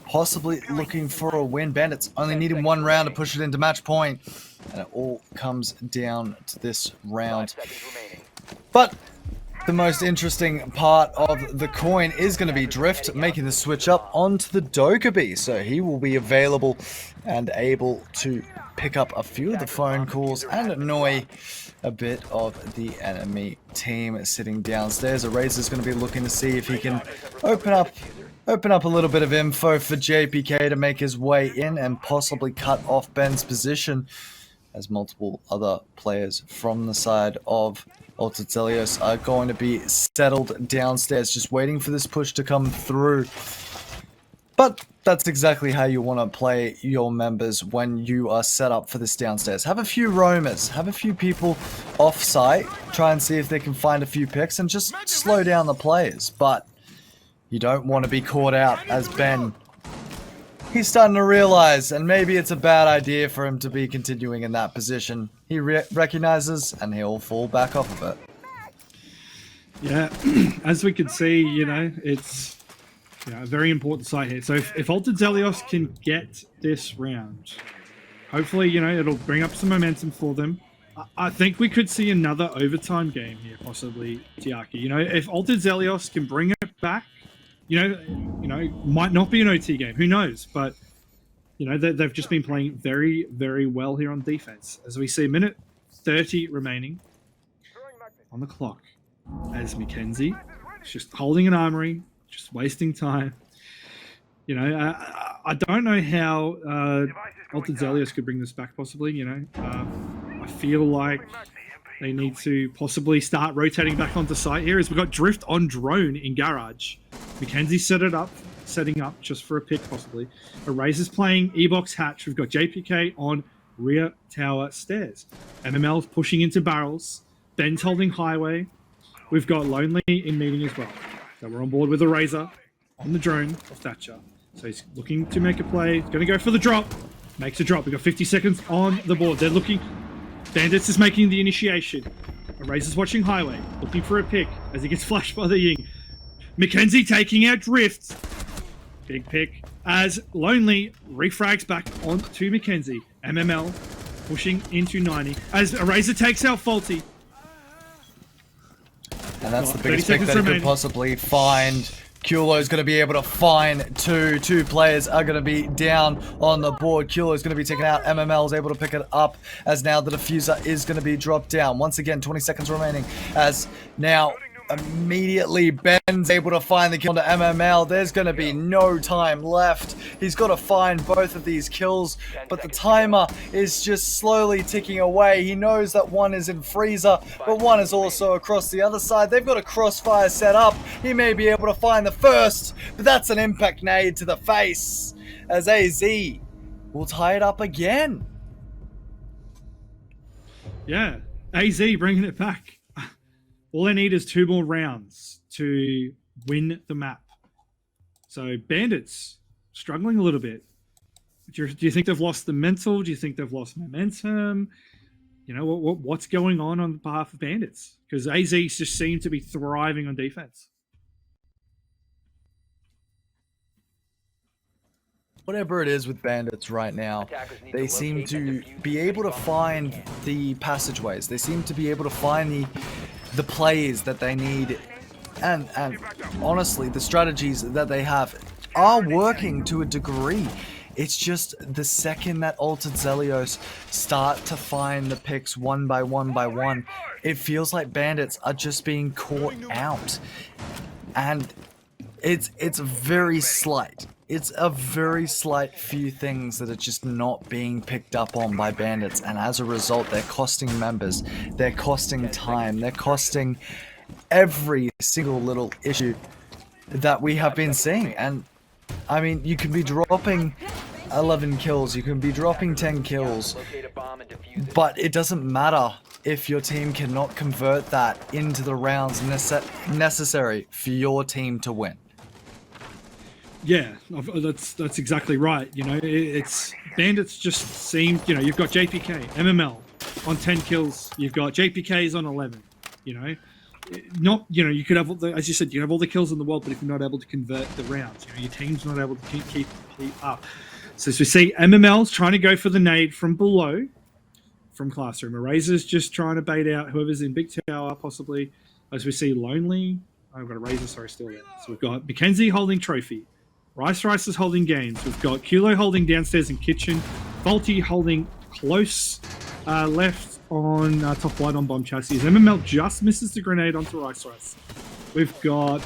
possibly looking for a win. Bandits only needing 1 round to push it into match point. And it all comes down to this round. But the most interesting part of the coin is going to be Drift making the switch up onto the Dokkaebi. So he will be available and able to pick up a few of the phone calls and annoy a bit of the enemy team sitting downstairs. Organiser's going to be looking to see if he can open up a little bit of info for JPK to make his way in and possibly cut off Ben's position, as multiple other players from the side of Altered Zelios are going to be settled downstairs, just waiting for this push to come through. But that's exactly how you want to play your members when you are set up for this downstairs. Have a few roamers, have a few people off-site, try and see if they can find a few picks and just slow down the players. But you don't want to be caught out as Ben. He's starting to realize, and maybe it's a bad idea for him to be continuing in that position. He recognizes, and he'll fall back off of it. Yeah, as we can see, it's a very important site here. So if Altered Zelios can get this round, hopefully, it'll bring up some momentum for them. I think we could see another overtime game here, possibly, Tiaki. If Altered Zelios can bring it back, might not be an OT game. Who knows? But, they've just been playing very, very well here on defense. As we see, 1:30 remaining on the clock. As Mackenzie is just holding an armory, just wasting time. I don't know how Altered Zelios could bring this back, possibly. I feel like they need to possibly start rotating back onto site here, as we've got Drift on drone in garage. Mackenzie setting up just for a pick, possibly. Organiser's playing E-Box Hatch. We've got JPK on rear tower stairs. MML's pushing into barrels. Ben's holding highway. We've got Lonely in meeting as well. So we're on board with Organiser on the drone of Thatcher. So he's looking to make a play. He's going to go for the drop. Makes a drop. We've got 50 seconds on the board. They're looking. Bandits is making the initiation. Organiser's watching highway, looking for a pick as he gets flashed by the Ying. Mackenzie taking out Drift. Big pick as Lonely refrags back onto Mackenzie. MML pushing into 90 as Organiser takes out Faulty. And that's the biggest pick that he could possibly find. Culo's going to be able to find two players are going to be down on the board. Culo's going to be taken out. MML is able to pick it up as now the diffuser is going to be dropped down. Once again, 20 seconds remaining as now Immediately, Ben's able to find the kill to MML. There's going to be no time left. He's got to find both of these kills, but the timer is just slowly ticking away. He knows that one is in freezer, but one is also across the other side. They've got a crossfire set up. He may be able to find the first, but that's an impact nade to the face as AZ will tie it up again. Yeah, AZ bringing it back. All they need is 2 more rounds to win the map. So Bandits struggling a little bit. Do you think they've lost the mental? Do you think they've lost momentum? You know, what's going on behalf of Bandits? Because AZ just seem to be thriving on defense. Whatever it is with Bandits right now, they seem to be able to find the passageways. They seem to be able to find the plays that they need, and honestly, the strategies that they have are working to a degree. It's just the second that Altered Zelios start to find the picks one by one, it feels like Bandits are just being caught out, and it's very slight. It's a very slight few things that are just not being picked up on by Bandits, and as a result, they're costing members, they're costing time, they're costing every single little issue that we have been seeing. And I mean, you can be dropping 11 kills, you can be dropping 10 kills, but it doesn't matter if your team cannot convert that into the rounds necessary for your team to win. Yeah, that's exactly right. You know, it's Bandits just seem, you know, you've got JPK, MML on 10 kills, you've got JPKs on 11. You know, not, you know, you could have, as you said, you have all the kills in the world, but if you're not able to convert the rounds, you know, your team's not able to keep up. So as we see, MML's trying to go for the nade from below, from Classroom. Eraser's just trying to bait out whoever's in Big Tower, possibly. As we see, Lonely. I've got Eraser, sorry, still there. So we've got Mackenzie holding Trophy. Rice is holding Games. We've got Kulo holding Downstairs in Kitchen. Faulty holding Close left on top right on Bomb Chassis. MML just misses the grenade onto Rice. We've got...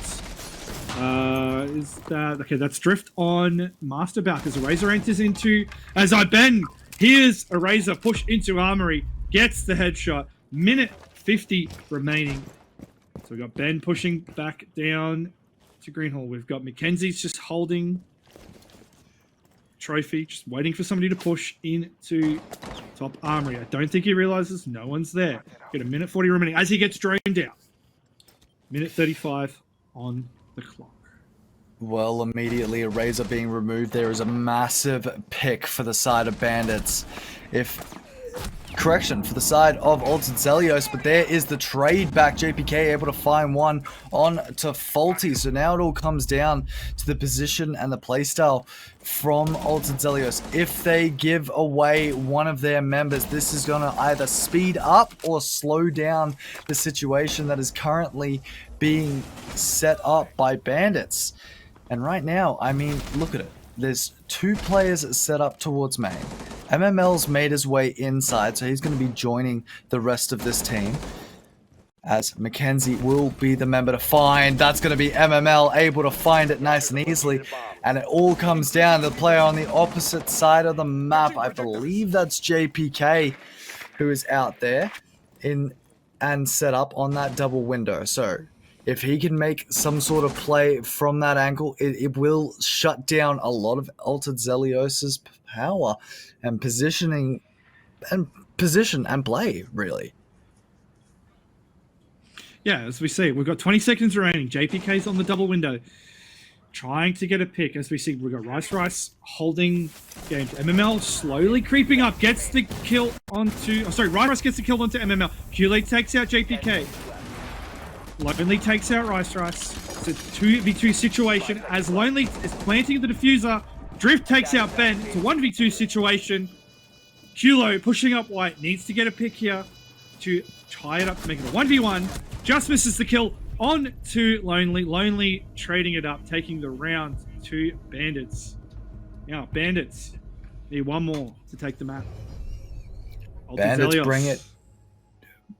is that... Okay, that's Drift on Master Back as Eraser enters into... As I bend, here's Eraser push into Armory. Gets the headshot. Minute 50 remaining. So we've got Ben pushing back down to Greenhall. We've got Mackenzie's just holding Trophy, just waiting for somebody to push into top Armory. I don't think he realizes no one's there. Got a minute 40 remaining as he gets droned out. Minute 35 on the clock. Well, immediately Eraser being removed, there is a massive pick for the side of Bandits. Correction, for the side of Altered Zelios, but there is the trade back. JPK able to find one on to Faulty. So now it all comes down to the position and the playstyle from Altered Zelios. If they give away one of their members, this is going to either speed up or slow down the situation that is currently being set up by Bandits. And right now, I mean, look at it. There's 2 players set up towards main. MML's made his way inside, so he's going to be joining the rest of this team. As Mackenzie will be the member to find. That's going to be MML able to find it nice and easily. And it all comes down to the player on the opposite side of the map. I believe that's JPK who is out there and set up on that double window. So if he can make some sort of play from that angle, it will shut down a lot of Altered Zelios' power and position and play, really. Yeah, as we see, we've got 20 seconds remaining. JPK's on the double window, trying to get a pick. As we see, we've got Rice holding Games. MML slowly creeping up, gets the kill onto... Oh, sorry, Rice gets the kill onto MML. Qlate takes out JPK. Lonely takes out Rice. It's a 2v2 situation as Lonely is planting the diffuser. Drift takes out Ben. It's a 1v2 situation. Kulo pushing up White. Needs to get a pick here to tie it up to make it a 1v1. Just misses the kill on to Lonely. Lonely trading it up, taking the round to Bandits. Now, Bandits need one more to take the map. Bandits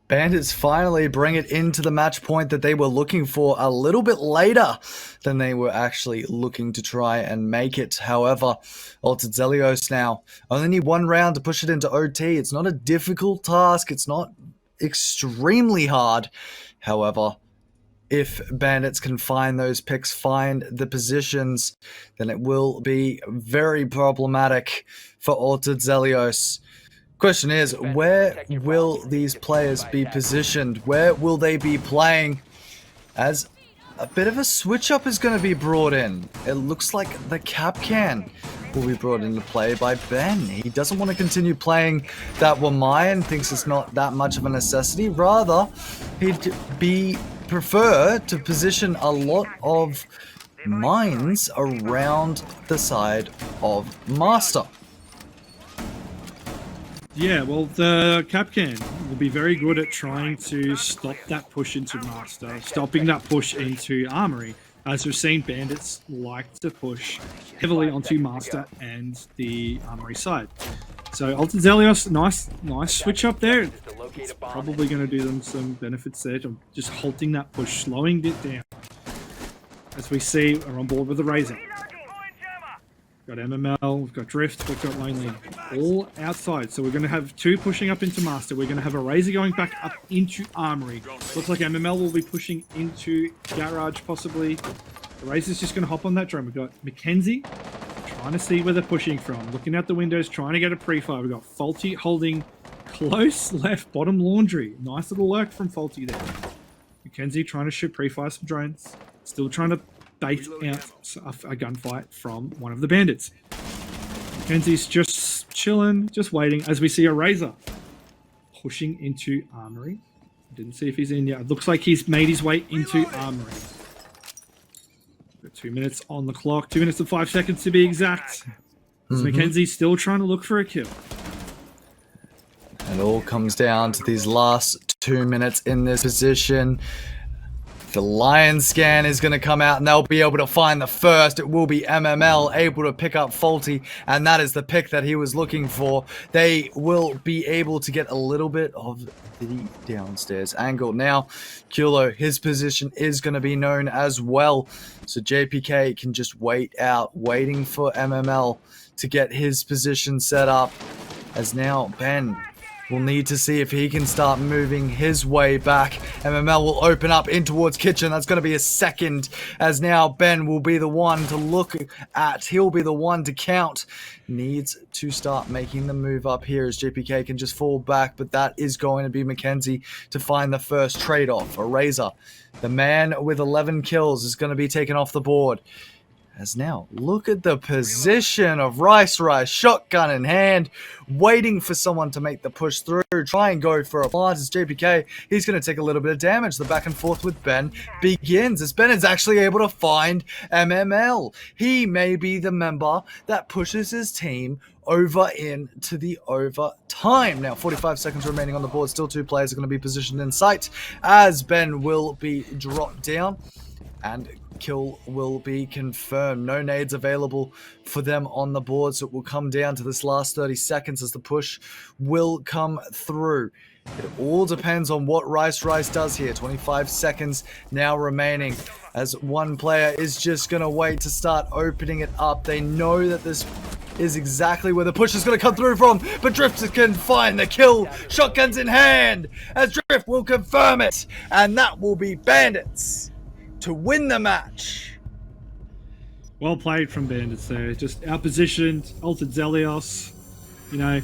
Bandits finally bring it into the match point that they were looking for a little bit later than they were actually looking to try and make it. However, Altered Zelios now only need one round to push it into OT. It's not a difficult task. It's not extremely hard. However, if Bandits can find those picks, find the positions, then it will be very problematic for Altered Zelios. Question is, where will these players be positioned? Where will they be playing? As a bit of a switch up is going to be brought in. It looks like the cap can will be brought into play by Ben. He doesn't want to continue playing that Wamayan, thinks it's not that much of a necessity. Rather, he'd prefer to position a lot of mines around the side of Master. Yeah, well, the Capcan will be very good at trying to stop that push into Master, stopping that push into Armory. As we've seen, Bandits like to push heavily onto Master and the Armory side. So Altered Zelios, nice switch up there. It's probably going to do them some benefits there. Just halting that push, slowing it down. As we see, we're on board with the Razor. We've got MML, we've got Drift, we've got Lonely, all outside. So we're going to have two pushing up into Master. We're going to have a Razor going back up into Armory. Looks like MML will be pushing into Garage, possibly. The Razor's just going to hop on that drone. We've got Mackenzie trying to see where they're pushing from. Looking out the windows, trying to get a pre-fire. We've got Faulty holding close left bottom laundry. Nice little lurk from Faulty there. Mackenzie trying to shoot pre-fire some drones. Still trying to bait out a gunfight from one of the Bandits. Mackenzie's just chilling, just waiting, as we see a Razor pushing into Armory. Didn't see if he's in yet. It looks like he's made his way into Armory. Got 2 minutes on the clock, 2 minutes and 5 seconds to be exact. Mackenzie's still trying to look for a kill. It all comes down to these last 2 minutes in this position. The Lion scan is going to come out and they'll be able to find the first. It will be MML able to pick up Faulty, and that is the pick that he was looking for. They will be able to get a little bit of the downstairs angle. Now, Kulo, his position is going to be known as well. So JPK can just wait out, waiting for MML to get his position set up. As now, Ben will need to see if he can start moving his way back. MML will open up in towards Kitchen. That's going to be a second, as now Ben will be the one to look at. He'll be the one to count. Needs to start making the move up here as JPK can just fall back, but that is going to be Mackenzie to find the first trade-off. A Razor, the man with 11 kills, is going to be taken off the board. As now, look at the position of Rice, shotgun in hand, waiting for someone to make the push through, try and go for a plant as JPK. He's going to take a little bit of damage. The back and forth with Ben begins as Ben is actually able to find MML. He may be the member that pushes his team over into the overtime. Now, 45 seconds remaining on the board. Still two players are going to be positioned in sight as Ben will be dropped down and kill will be confirmed. No nades available for them on the board, so it will come down to this last 30 seconds as the push will come through. It all depends on what Rice does here. 25 seconds now remaining as one player is just going to wait to start opening it up. They know that this is exactly where the push is going to come through from, but Drift can find the kill. Shotguns in hand as Drift will confirm it, and that will be Bandits to win the match. Well played from Bandits there. Just outpositioned, Altered Zelios. You know,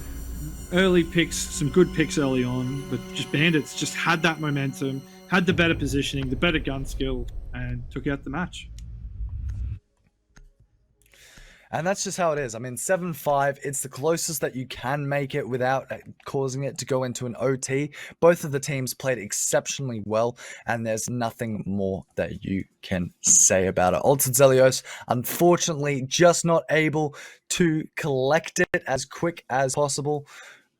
early picks, some good picks early on, but just Bandits just had that momentum, had the better positioning, the better gun skill, and took out the match. And that's just how it is. I mean, 7-5, it's the closest that you can make it without causing it to go into an OT. Both of the teams played exceptionally well, and there's nothing more that you can say about it. Altered Zelios, unfortunately, just not able to collect it as quick as possible,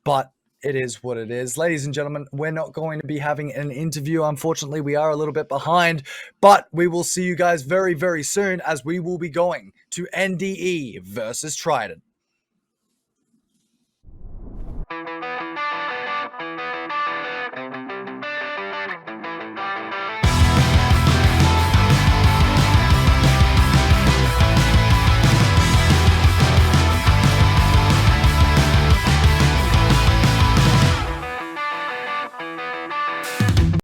but it is what it is. Ladies and gentlemen, we're not going to be having an interview. Unfortunately, we are a little bit behind, but we will see you guys very, very soon as we will be going to NDE versus Trident.